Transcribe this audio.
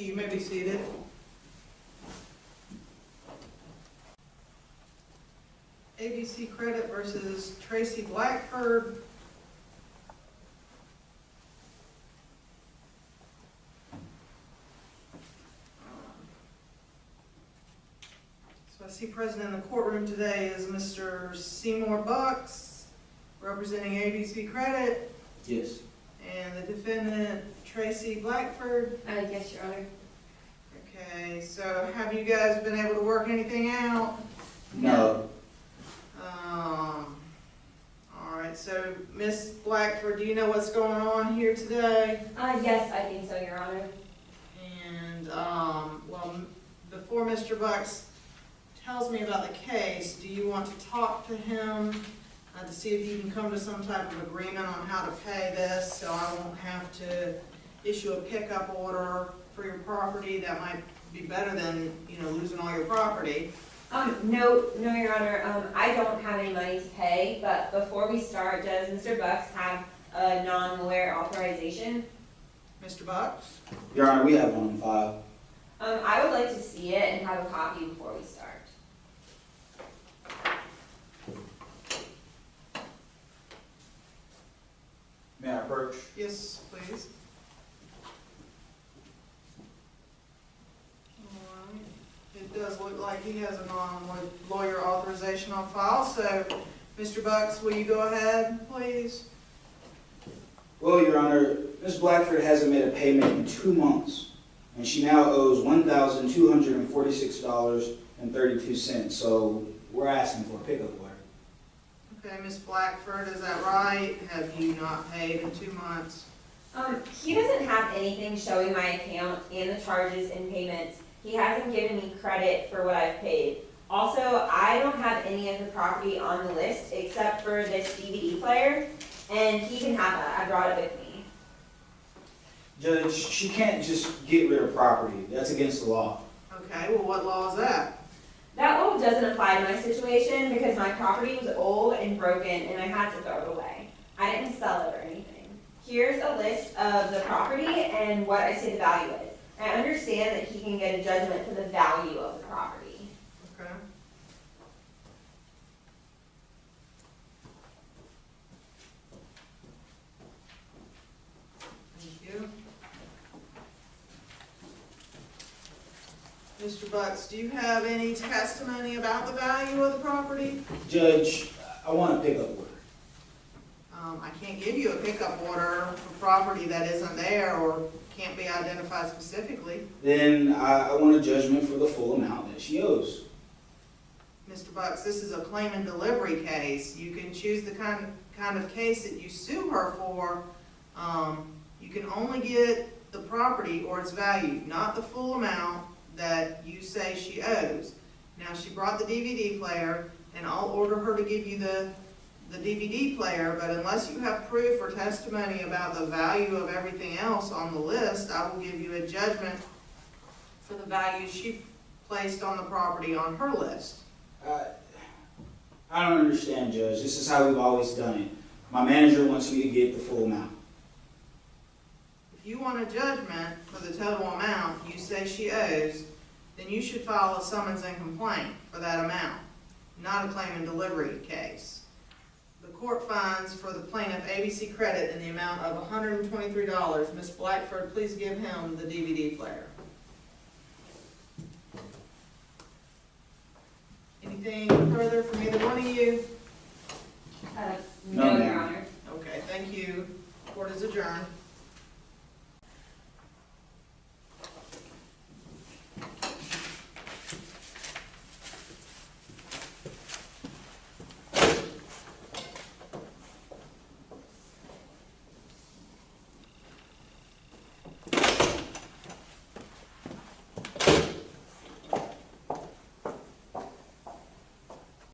you. You may be seated. ABC Credit versus Tracy Blackford. So I see present in the courtroom today is Mr. Seymour Bucks, representing ABC Credit, Yes. and the defendant, Tracy Blackford. Yes, Your Honor. Okay, so have you guys been able to work anything out? No. All right, so Miss Blackford, do you know what's going on here today? Yes, I think so, Your Honor. And, well, before Mr. Bucks tells me about the case, do you want to talk to him to see if you can come to some type of agreement on how to pay this, so I won't have to issue a pickup order for your property? That might be better than, losing all your property. No, Your Honor. I don't have any money to pay, but before we start, does Mr. Bucks have a non-lawyer authorization? Mr. Bucks? Your Honor, we have one on file. I would like to see it and have a copy before we start. May I approach? Yes, please. All right. It does look like he has a non-lawyer authorization on file, so Mr. Bucks, will you go ahead, please? Well, Your Honor, Ms. Blackford hasn't made a payment in 2 months, and she now owes $1,246.32, so we're asking for a pickup order. Okay, Ms. Blackford, is that right? Have you not paid in 2 months? He doesn't have anything showing my account and the charges and payments. He hasn't given me credit for what I've paid. Also, I don't have any of the property on the list except for this DVD player, and he can have that. I brought it with me. Judge, she can't just get rid of property. That's against the law. Okay, well, what law is that? That law doesn't apply to my situation because my property was old and broken and I had to throw it away. I didn't sell it or anything. Here's a list of the property and what I say the value is. I understand that he can get a judgment for the value of the property. Okay. Thank you. Mr. Bucks, do you have any testimony about the value of the property? Judge, I want a pickup order. I can't give you a pickup order for property that isn't there or can't be identified specifically. Then I want a judgment for the full amount that she owes. Mr. Bucks, this is a claim and delivery case. You can choose the kind of case that you sue her for. You can only get the property or its value, not the full amount that you say she owes. Now, she brought the DVD player, and I'll order her to give you the DVD player, but unless you have proof or testimony about the value of everything else on the list, I will give you a judgment for the value she placed on the property on her list. I don't understand, Judge. This is how we've always done it. My manager wants me to get the full amount. If you want a judgment for the total amount you say she owes, then you should file a summons and complaint for that amount, not a claim and delivery case. The court finds for the plaintiff ABC Credit in the amount of $123. Ms. Blackford, please give him the DVD player. Anything further from either one of you? No, No, Your ma'am. Honor. Okay, thank you. Court is adjourned.